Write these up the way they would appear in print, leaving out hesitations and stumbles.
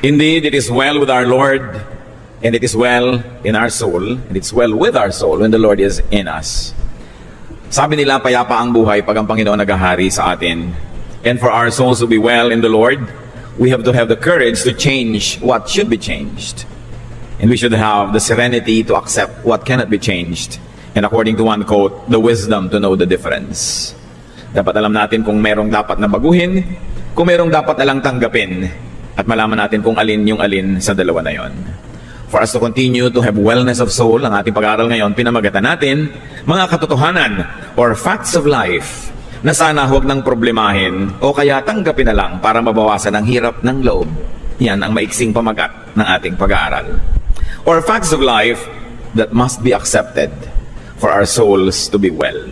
Indeed, it is well with our Lord, and it is well in our soul, and it's well with our soul when the Lord is in us. Sabi nila, payapa ang buhay pag ang Panginoon naghahari sa atin. And for our souls to be well in the Lord, we have to have the courage to change what should be changed. And we should have the serenity to accept what cannot be changed. And according to one quote, the wisdom to know the difference. Dapat alam natin kung merong dapat na baguhin, kung merong dapat na lang tanggapin, at malaman natin kung alin yung alin sa dalawa na yon. For us to continue to have wellness of soul, ang ating pag-aaral ngayon, pinamagatan natin, mga katotohanan or facts of life na sana huwag nang problemahin o kaya tanggapin na lang para mabawasan ang hirap ng loob. Yan ang maiksing pamagat ng ating pag-aaral. Or facts of life that must be accepted for our souls to be well.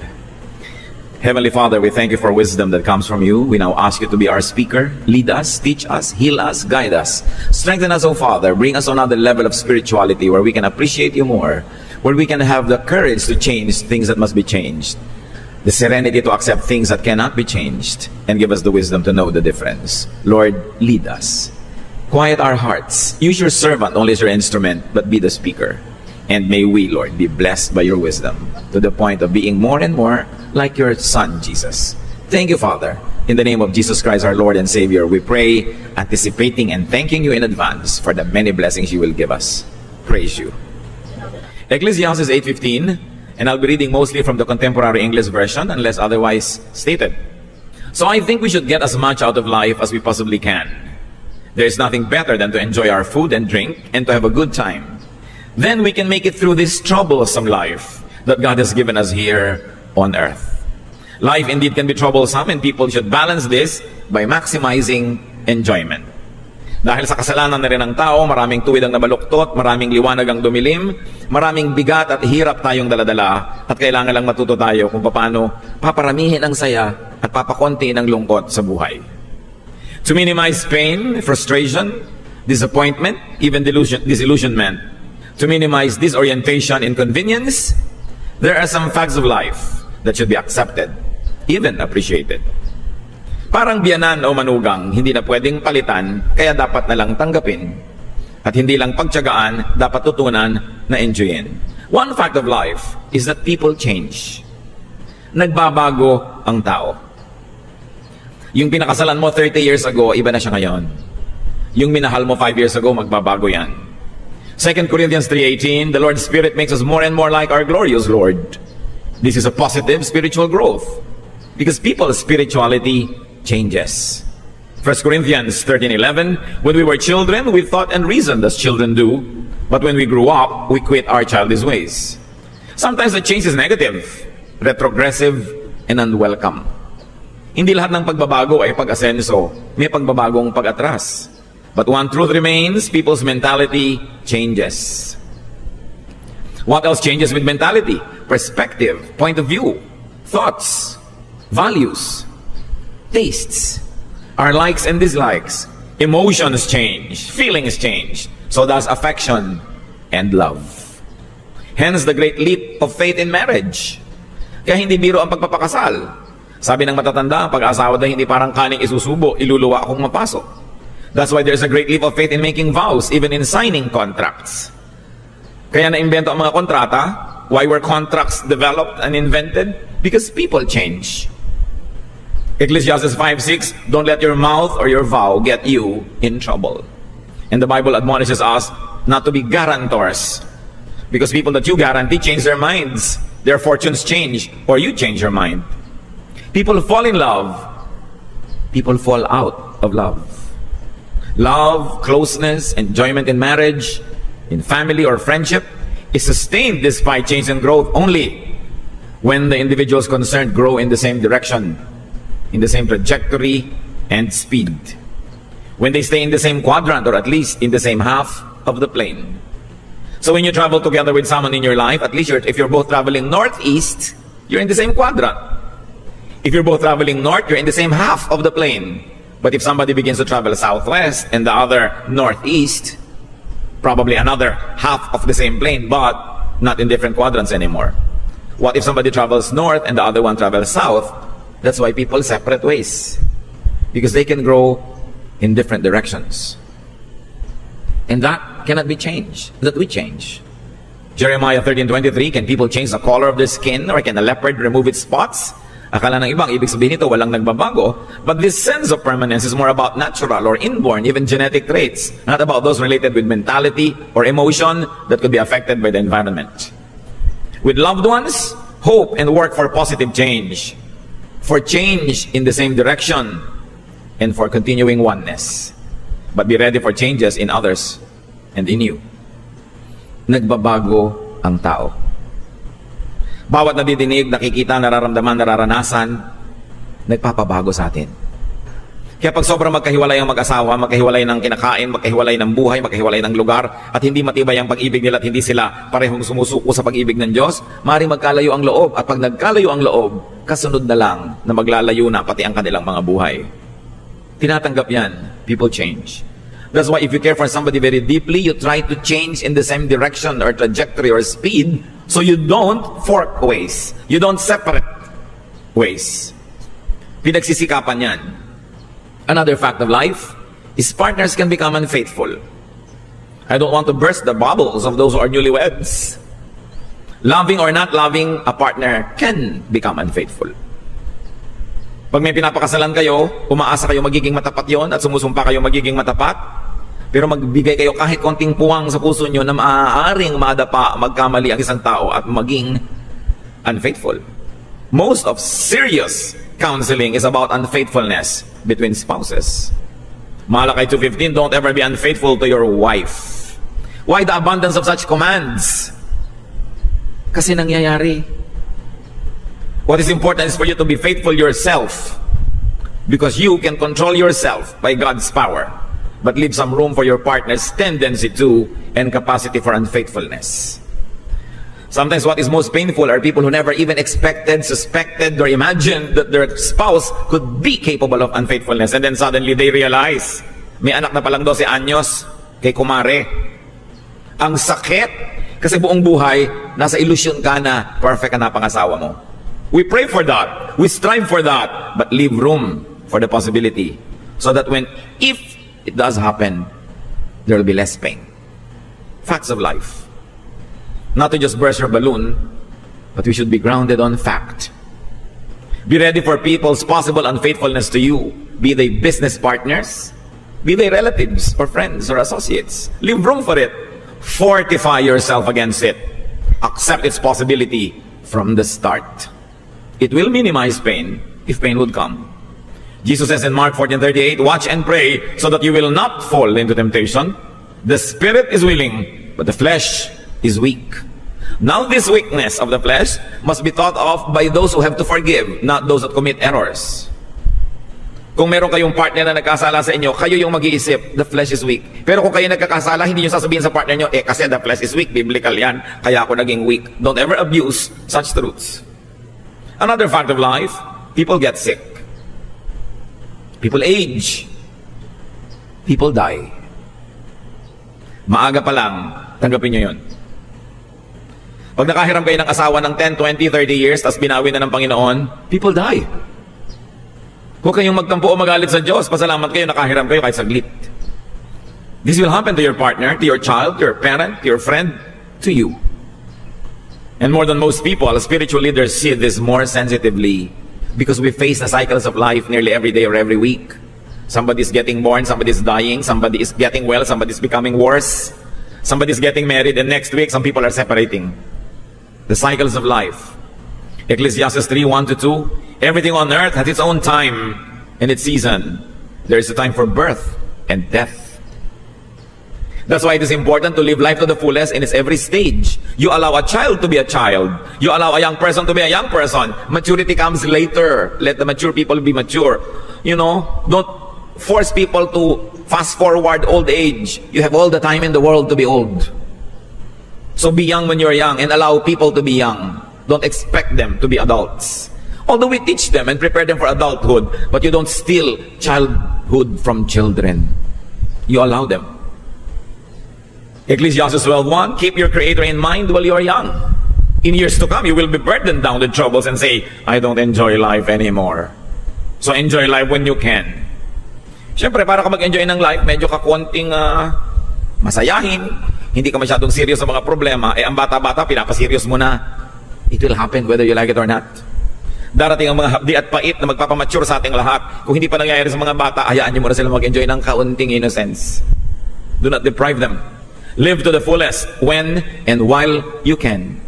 Heavenly Father, we thank you for wisdom that comes from you. We now ask you to be our speaker. Lead us, teach us, heal us, guide us. Strengthen us, O Father. Bring us on another level of spirituality where we can appreciate you more, where we can have the courage to change things that must be changed, the serenity to accept things that cannot be changed, and give us the wisdom to know the difference. Lord, lead us. Quiet our hearts. Use your servant only as your instrument, but be the speaker. And may we, Lord, be blessed by your wisdom to the point of being more and more like your Son, Jesus. Thank you, Father. In the name of Jesus Christ, our Lord and Savior, we pray, anticipating and thanking you in advance for the many blessings you will give us. Praise you. Ecclesiastes 8:15, and I'll be reading mostly from the Contemporary English Version unless otherwise stated. So I think we should get as much out of life as we possibly can. There is nothing better than to enjoy our food and drink and to have a good time. Then we can make it through this troublesome life that God has given us here on earth. Life indeed can be troublesome, and people should balance this by maximizing enjoyment. Dahil sa kasalanan na rin ng tao, maraming tuwid ang nabaluktot, maraming liwanag ang dumilim, maraming bigat at hirap tayong daladala, at kailangan lang matuto tayo kung paano paparamihin ang saya at papakonti ng lungkot sa buhay. To minimize pain, frustration, disappointment, even disillusionment, to minimize disorientation, inconvenience, there are some facts of life that should be accepted, even appreciated. Parang biyanan o manugang, hindi na pwedeng palitan, kaya dapat na lang tanggapin. At hindi lang pagtiyagaan, dapat tutunan na enjoyin. One fact of life is that people change. Nagbabago ang tao. Yung pinakasalan mo 30 years ago, iba na siya ngayon. Yung minahal mo 5 years ago, magbabago yan. 2 Corinthians 3:18, the Lord's Spirit makes us more and more like our glorious Lord. This is a positive spiritual growth because people's spirituality changes. 1 Corinthians 13:11, when we were children, we thought and reasoned as children do, but when we grew up, we quit our childish ways. Sometimes the change is negative, retrogressive, and unwelcome. Hindi lahat ng pagbabago ay pag-asenso, may pagbabagong pag-atras. But one truth remains, people's mentality changes. What else changes with mentality? Perspective, point of view, thoughts, values, tastes, our likes and dislikes, emotions change, feelings change. So does affection and love. Hence the great leap of faith in marriage. Kaya hindi biro ang pagpapakasal. Sabi ng matatanda, ang pag-asawa daw hindi parang kaning isusubo, iluluwa akong mapasok. That's why there's a great leap of faith in making vows, even in signing contracts. Kaya na-invento ang mga kontrata. Why were contracts developed and invented? Because people change. Ecclesiastes 5:6, don't let your mouth or your vow get you in trouble. And the Bible admonishes us not to be guarantors. Because people that you guarantee change their minds. Their fortunes change, or you change your mind. People fall in love. People fall out of love. Love, closeness, enjoyment in marriage, in family or friendship is sustained despite change and growth only when the individuals concerned grow in the same direction, in the same trajectory and speed. When they stay in the same quadrant or at least in the same half of the plane. So when you travel together with someone in your life, at least if you're both traveling northeast, you're in the same quadrant. If you're both traveling north, you're in the same half of the plane. But if somebody begins to travel southwest and the other northeast, probably another half of the same plane, but not in different quadrants anymore. What if somebody travels north and the other one travels south? That's why people separate ways. Because they can grow in different directions. And that cannot be changed, that we change. Jeremiah 13:23, can people change the color of their skin, or can a leopard remove its spots? Akala ng ibang, ibig sabihin nito, walang nagbabago. But this sense of permanence is more about natural or inborn, even genetic traits, not about those related with mentality or emotion that could be affected by the environment. With loved ones, hope and work for positive change, for change in the same direction, and for continuing oneness. But be ready for changes in others and in you. Nagbabago ang tao. Bawat nadidinig, nakikita, nararamdaman, nararanasan, nagpapabago sa atin. Kaya pag sobrang magkahiwalay ang mag-asawa, magkahiwalay ng kinakain, magkahiwalay ng buhay, magkahiwalay ng lugar, at hindi matibay ang pag-ibig nila at hindi sila parehong sumusuko sa pag-ibig ng Diyos, maaaring magkalayo ang loob. At pag nagkalayo ang loob, kasunod na lang na maglalayo na pati ang kanilang mga buhay. Tinatanggap yan. People change. That's why if you care for somebody very deeply, you try to change in the same direction or trajectory or speed, so you don't fork ways. You don't separate ways. Pinagsisikapan yan. Another fact of life is partners can become unfaithful. I don't want to burst the bubbles of those who are newlyweds. Loving or not loving a partner can become unfaithful. Pag may pinapakasalan kayo, umaasa kayo magiging matapat yon at sumusumpa kayo magiging matapat, pero magbigay kayo kahit konting puwang sa puso nyo na maaaring madapa, magkamali ang isang tao at maging unfaithful. Most of serious counseling is about unfaithfulness between spouses. Malakay 2:15, don't ever be unfaithful to your wife. Why the abundance of such commands? Kasi nangyayari. What is important is for you to be faithful yourself, because you can control yourself by God's power, but leave some room for your partner's tendency to and capacity for unfaithfulness. Sometimes what is most painful are people who never even expected, suspected, or imagined that their spouse could be capable of unfaithfulness, and then suddenly they realize, may anak na palang 12 anyos kay kumare. Ang sakit, kasi buong buhay, nasa illusion ka na perfect ka na pangasawa mo. We pray for that. We strive for that. But leave room for the possibility. So that if it does happen, there will be less pain. Facts of life. Not to just burst your balloon, but we should be grounded on fact. Be ready for people's possible unfaithfulness to you. Be they business partners, be they relatives or friends or associates. Leave room for it. Fortify yourself against it. Accept its possibility from the start. It will minimize pain if pain would come. Jesus says in Mark 14:38, watch and pray so that you will not fall into temptation. The spirit is willing, but the flesh is weak. Now this weakness of the flesh must be thought of by those who have to forgive, not those that commit errors. Kung meron kayong partner na nagkasala sa inyo, kayo yung mag-iisip, the flesh is weak. Pero kung kayo nagkakasala, hindi nyo sasabihin sa partner nyo, kasi the flesh is weak, biblical yan, kaya ako naging weak. Don't ever abuse such truths. Another fact of life, people get sick. People age. People die. Maaga pa lang, tanggapin nyo yun. Pag nakahiram kayo ng asawa ng 10, 20, 30 years, tapos binawi na ng Panginoon, people die. Huwag kayong magtampo o magalit sa Diyos. Pasalamat kayo, nakahiram kayo kahit saglit. This will happen to your partner, to your child, to your parent, to your friend, to you. And more than most people, spiritual leaders see this more sensitively because we face the cycles of life nearly every day or every week. Somebody's getting born, somebody's dying, somebody is getting well, somebody's becoming worse, somebody's getting married, and next week some people are separating. The cycles of life. Ecclesiastes 3:1-2, everything on earth has its own time and its season. There is a time for birth and death. That's why it is important to live life to the fullest in its every stage. You allow a child to be a child. You allow a young person to be a young person. Maturity comes later. Let the mature people be mature. You know, don't force people to fast forward old age. You have all the time in the world to be old. So be young when you're young and allow people to be young. Don't expect them to be adults. Although we teach them and prepare them for adulthood, but you don't steal childhood from children. You allow them. Ecclesiastes 12:1, keep your Creator in mind while you are young. In years to come, you will be burdened down with troubles and say, I don't enjoy life anymore. So enjoy life when you can. Siyempre, para ka mag-enjoy ng life, medyo kakunting masayahin, hindi ka masyadong serious sa mga problema, ang bata-bata, pinapaserious mo na. It will happen whether you like it or not. Darating ang mga hapdi at pait na magpapamature sa ating lahat. Kung hindi pa nangyayari sa mga bata, hayaan niyo muna sila mag-enjoy ng kaunting innocence. Do not deprive them. Live to the fullest when and while you can.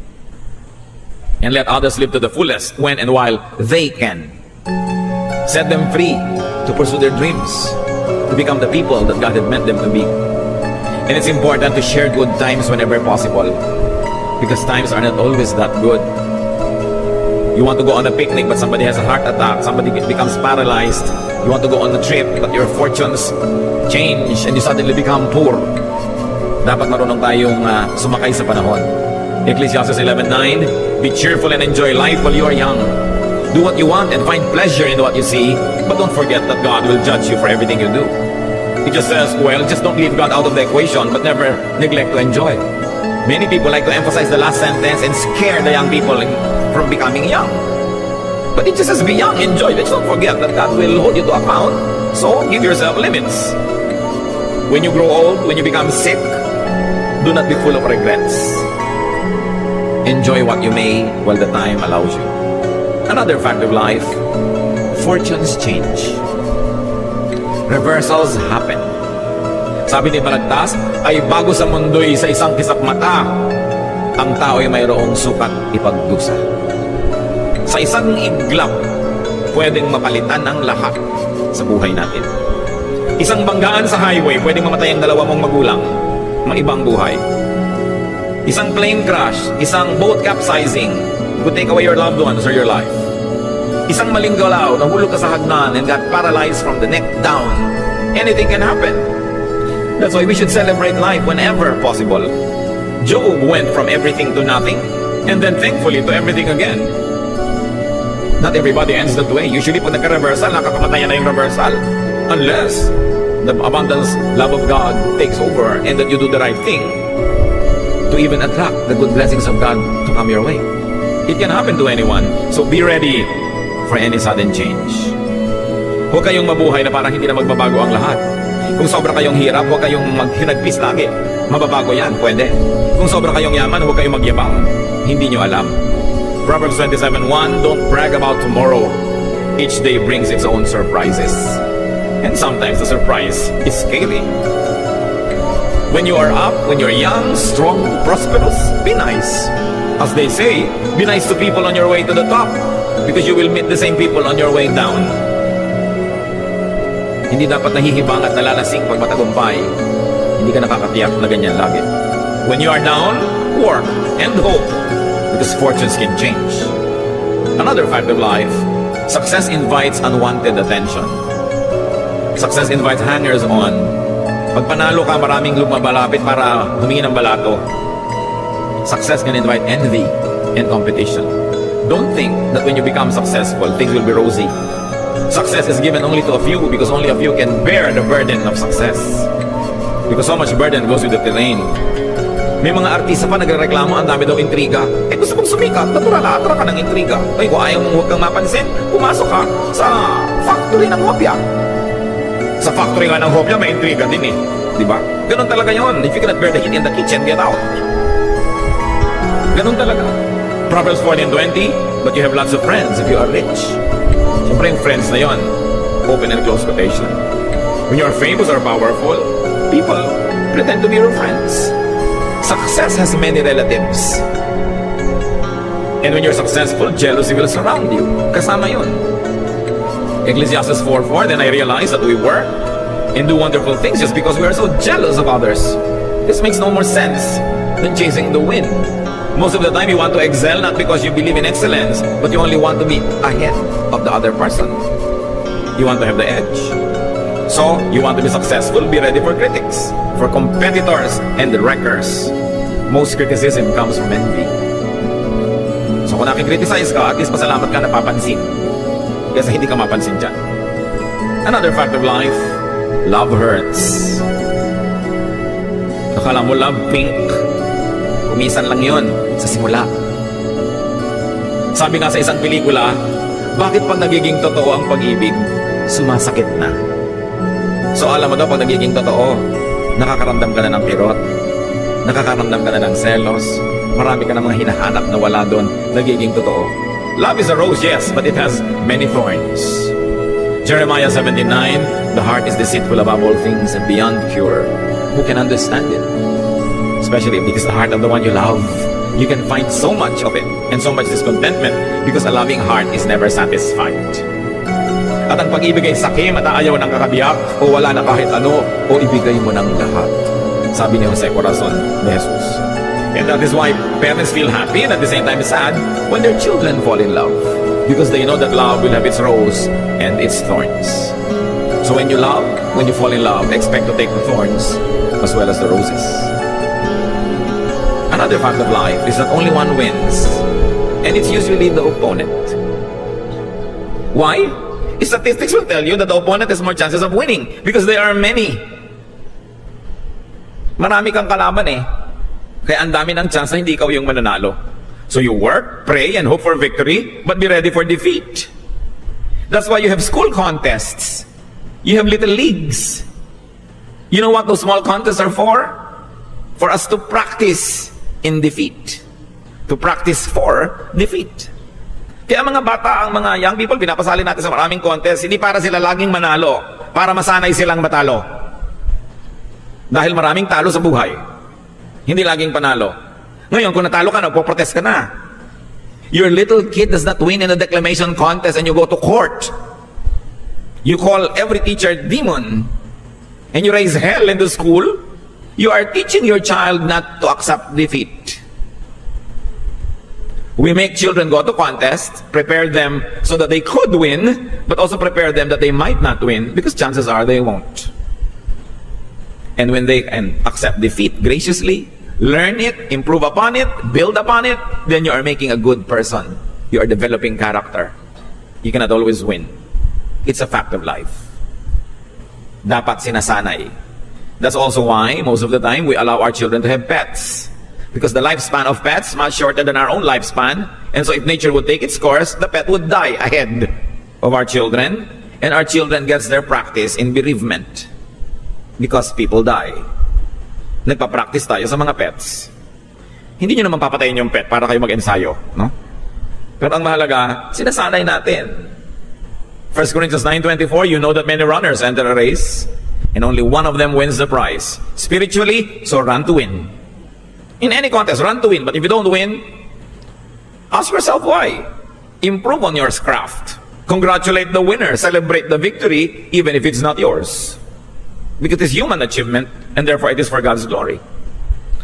And let others live to the fullest when and while they can. Set them free to pursue their dreams, to become the people that God had meant them to be. And it's important to share good times whenever possible, because times are not always that good. You want to go on a picnic but somebody has a heart attack, somebody becomes paralyzed. You want to go on a trip but your fortunes change and you suddenly become poor. Dapat marunong tayong sumakay sa panahon. Ecclesiastes 11:9, be cheerful and enjoy life while you are young. Do what you want and find pleasure in what you see, but don't forget that God will judge you for everything you do. It just says, well, just don't leave God out of the equation, but never neglect to enjoy. Many people like to emphasize the last sentence and scare the young people from becoming young. But it just says, be young, enjoy. Let's not forget that God will hold you to account. So, give yourself limits. When you grow old, when you become sick, do not be full of regrets. Enjoy what you may while the time allows you. Another fact of life, fortunes change. Reversals happen. Sabi ni Balagtas, ay bago sa mundo'y sa isang kisap mata, ang tao'y mayroong sukat ipagdusa. Sa isang iglap, pwedeng mapalitan ang lahat sa buhay natin. Isang banggaan sa highway, pwedeng mamatay ang dalawa mong magulang, maibang buhay. Isang plane crash, isang boat capsizing, could take away your loved ones or your life. Isang maling galaw, nahulog ka sa hagdan and got paralyzed from the neck down. Anything can happen. That's why we should celebrate life whenever possible. Job went from everything to nothing, and then thankfully to everything again. Not everybody ends that way. Usually pag nagka-reversal, nakakamataya na yung reversal. Unless the abundance love of God takes over and that you do the right thing to even attract the good blessings of God to come your way. It can happen to anyone. So be ready for any sudden change. Huwag kayong mabuhay na parang hindi na magbabago ang lahat. Kung sobra kayong hirap, huwag kayong maghinagpis lagi. Mababago yan, pwede. Kung sobra kayong yaman, huwag kayong magyabang. Hindi nyo alam. Proverbs 27:1, don't brag about tomorrow. Each day brings its own surprises. And sometimes the surprise is scary. When you are up, when you're young, strong, prosperous, be nice. As they say, be nice to people on your way to the top, because you will meet the same people on your way down. Hindi dapat nahihibang at nalalasing pag matagumpay. Hindi ka nakakatiyak na ganyan lagi. When you are down, work and hope, because fortunes can change. Another fact of life, success invites unwanted attention. Success invites hangers-on. Pag panalo ka, maraming lumabalapit para humingi ng balato. Success can invite envy and competition. Don't think that when you become successful, things will be rosy. Success is given only to a few because only a few can bear the burden of success. Because so much burden goes with the terrain. May mga artista pa nagreklamo, ang dami daw intriga. Gusto mong sumikat, natural, atra ka ng intriga. Kung ayaw mong huwag kang mapansin, pumasok ka sa factory ng hopya. Sa factory nga ng hopya, may intriga din eh. Diba? Ganun talaga yon. If you cannot bear the heat in the kitchen, get out. Ganun talaga. Proverbs 14:20, but you have lots of friends if you are rich. Siyempre yung friends na yon, open and close quotation. When you are famous or powerful, people pretend to be your friends. Success has many relatives. And when you're successful, jealousy will surround you. Kasama yun. Ecclesiastes 4:4, then I realized that we work and do wonderful things just because we are so jealous of others. This makes no more sense than chasing the wind. Most of the time, you want to excel not because you believe in excellence, but you only want to be ahead of the other person. You want to have the edge. So, you want to be successful, be ready for critics, for competitors, and the wreckers. Most criticism comes from envy. So, kung nakikriticize ka, at least pasalamat ka napapansin. Kasi hindi ka mapansin dyan. Another fact of life, love hurts. Akala mo love pink. Kumisan lang yon sa simula. Sabi nga sa isang pelikula, bakit pag nagiging totoo ang pag-ibig, sumasakit na? So alam mo daw, pag nagiging totoo, Nakakaramdam ka na ng kirot. Nakakaramdam ka na ng selos. Marami ka na mga hinahanap na wala doon, nagiging totoo. Love is a rose, yes, but it has many thorns. Jeremiah 17:9, the heart is deceitful above all things and beyond cure. Who can understand it? Especially if it is the heart of the one you love. You can find so much of it and so much discontentment because a loving heart is never satisfied. At ang pag-ibig ay sakim at ayaw ng kakabiyak o wala na kahit ano o ibigay mo ng lahat. Sabi ni Jose Corazon de Jesus. And that is why parents feel happy and at the same time sad when their children fall in love. Because they know that love will have its rose and its thorns. So when you love, when you fall in love, expect to take the thorns as well as the roses. Another fact of life is that only one wins, and it's usually the opponent. Why? Statistics will tell you that the opponent has more chances of winning because there are many. Marami kang kalaban eh. Kaya ang dami ng chance na hindi ikaw yung mananalo. So you work, pray, and hope for victory, but be ready for defeat. That's why you have school contests. You have little leagues. You know what those small contests are for? For us to practice in defeat. To practice for defeat. Kaya mga bata, ang mga young people, pinapasali natin sa maraming contest, hindi para sila laging manalo, para masanay silang matalo. Dahil maraming talo sa buhay. Hindi laging panalo. Ngayon, kung natalo ka, nagpo-protest ka na. Your little kid does not win in a declamation contest and you go to court. You call every teacher demon and you raise hell in the school. You are teaching your child not to accept defeat. We make children go to contests, prepare them so that they could win, but also prepare them that they might not win because chances are they won't. And when they can accept defeat graciously, learn it, improve upon it, build upon it, then you are making a good person. You are developing character. You cannot always win. It's a fact of life. Dapat sinasanay. That's also why, most of the time, we allow our children to have pets. Because the lifespan of pets is much shorter than our own lifespan. And so if nature would take its course, the pet would die ahead of our children. And our children gets their practice in bereavement. Because people die. Nagpa-practice tayo sa mga pets. Hindi nyo naman papatayin yung pet para kayo mag-ensayo, no? Pero ang mahalaga, sinasanay natin. 1 Corinthians 9:24, you know that many runners enter a race, and only one of them wins the prize. Spiritually, so run to win. In any contest, run to win. But if you don't win, ask yourself why. Improve on your craft. Congratulate the winner. Celebrate the victory, even if it's not yours. Because it's human achievement, and therefore it is for God's glory.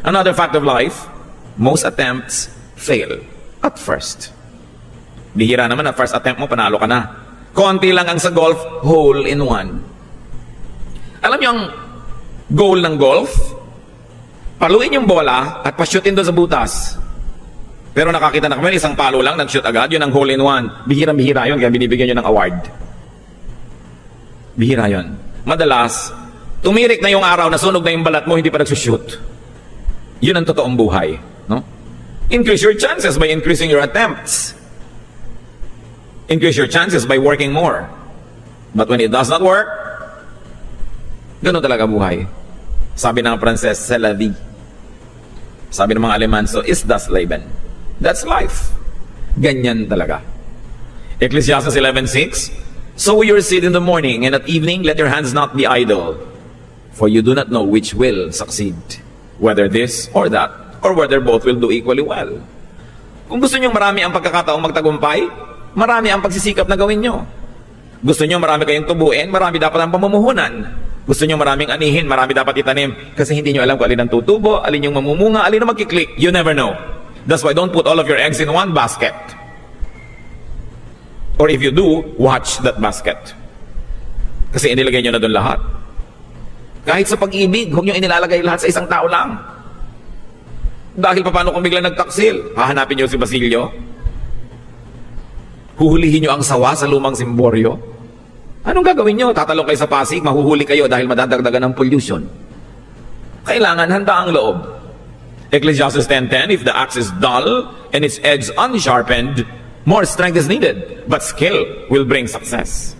Another fact of life, most attempts fail at first. Bihira naman na first attempt mo, panalo ka na. Konti lang ang sa golf, hole in one. Alam niyo ang goal ng golf? Paluin yung bola at pa-shootin doon sa butas. Pero nakakita na kami, isang palo lang, nag-shoot agad, yun ang hole in one. Bihira-bihira yun, kaya binibigyan nyo ng award. Bihira yun. Madalas, tumirik na yung araw, nasunog na yung balat mo, hindi pa nagsushoot. Yun ang totoong buhay. No? Increase your chances by increasing your attempts. Increase your chances by working more. But when it does not work, ganun talaga buhay. Sabi ng Pranses, c'est la vie. Sabi ng mga Aleman, so is das Leben. That's life. Ganyan talaga. Ecclesiastes 11:6, sow your seed in the morning, and at evening let your hands not be idle. For you do not know which will succeed, whether this or that, or whether both will do equally well. Kung gusto nyo marami ang pagkakataong magtagumpay, marami ang pagsisikap na gawin nyo. Gusto nyo marami kayong tubuin, marami dapat ang pamumuhunan. Gusto nyo maraming anihin, marami dapat itanim. Kasi hindi nyo alam kung alin ang tutubo, alin yung mamumunga, alin ang magkiklik. You never know. That's why don't put all of your eggs in one basket. Or if you do, watch that basket. Kasi inilagay nyo na doon lahat. Kahit sa pag-ibig, huwag nyo inilalagay lahat sa isang tao lang. Dahil paano kung biglang nagtaksil? Hahanapin nyo si Basilio? Huhulihin nyo ang sawa sa lumang simboryo? Anong gagawin nyo? Tatalong kayo sa Pasig, mahuhuli kayo dahil madadagdagan ng pollution. Kailangan handa ang loob. Ecclesiastes 10:10, if the axe is dull and its edge unsharpened, more strength is needed, but skill will bring success.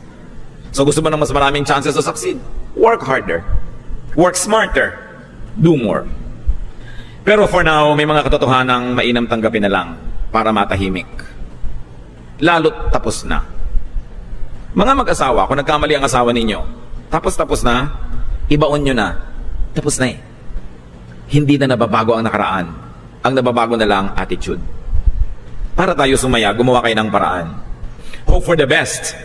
So gusto mo ng mas maraming chances to succeed? Work harder. Work smarter. Do more. Pero for now, may mga katotohanang mainam tanggapin na lang para matahimik. Lalo't tapos na. Mga mag-asawa, kung nagkamali ang asawa ninyo, tapos na, ibaon nyo na, tapos na eh. Hindi na nababago ang nakaraan. Ang nababago na lang attitude. Para tayo sumaya, gumawa kayo ng paraan. Hope for the best,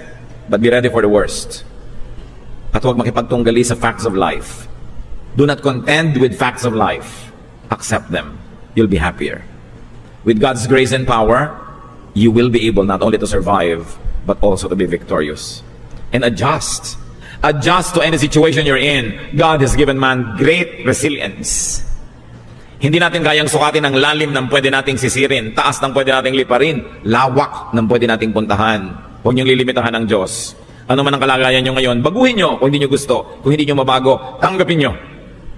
but be ready for the worst. At huwag makipagtunggali sa facts of life. Do not contend with facts of life. Accept them. You'll be happier. With God's grace and power, you will be able not only to survive, but also to be victorious. And adjust. Adjust to any situation you're in. God has given man great resilience. Hindi natin kayang sukatin ang lalim ng pwede nating sisirin, taas ng pwede nating liparin, lawak ng pwede nating puntahan. Huwag niyong lilimitahan ng Diyos. Ano man ang kalagayan nyo ngayon, baguhin nyo kung hindi nyo gusto. Kung hindi nyo mabago, tanggapin nyo.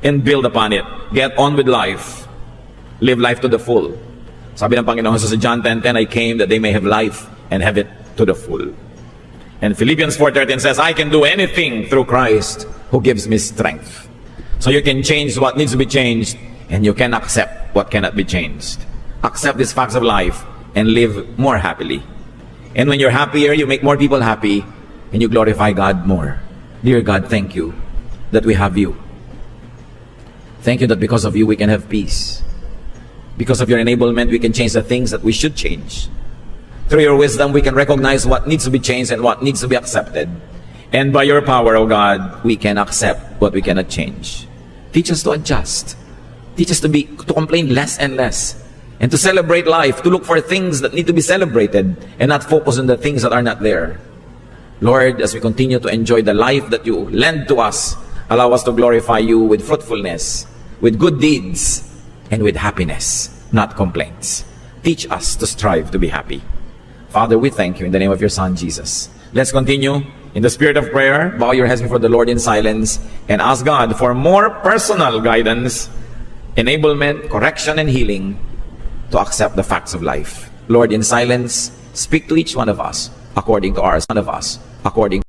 And build upon it. Get on with life. Live life to the full. Sabi ng Panginoon sa John 10:10, I came that they may have life and have it to the full. And Philippians 4:13 says, I can do anything through Christ who gives me strength. So you can change what needs to be changed, and you can accept what cannot be changed. Accept these facts of life and live more happily. And when you're happier, you make more people happy, and you glorify God more. Dear God, thank you that we have you. Thank you that because of you, we can have peace. Because of your enablement, we can change the things that we should change. Through your wisdom, we can recognize what needs to be changed and what needs to be accepted. And by your power, O God, we can accept what we cannot change. Teach us to adjust. Teach us to complain less and less. And to celebrate life, to look for things that need to be celebrated and not focus on the things that are not there. Lord, as we continue to enjoy the life that you lend to us, allow us to glorify you with fruitfulness, with good deeds, and with happiness, not complaints. Teach us to strive to be happy. Father, we thank you in the name of your Son, Jesus. Let's continue in the spirit of prayer. Bow your heads before the Lord in silence and ask God for more personal guidance, enablement, correction, and healing to accept the facts of life. Lord, in silence, speak to each one of us according to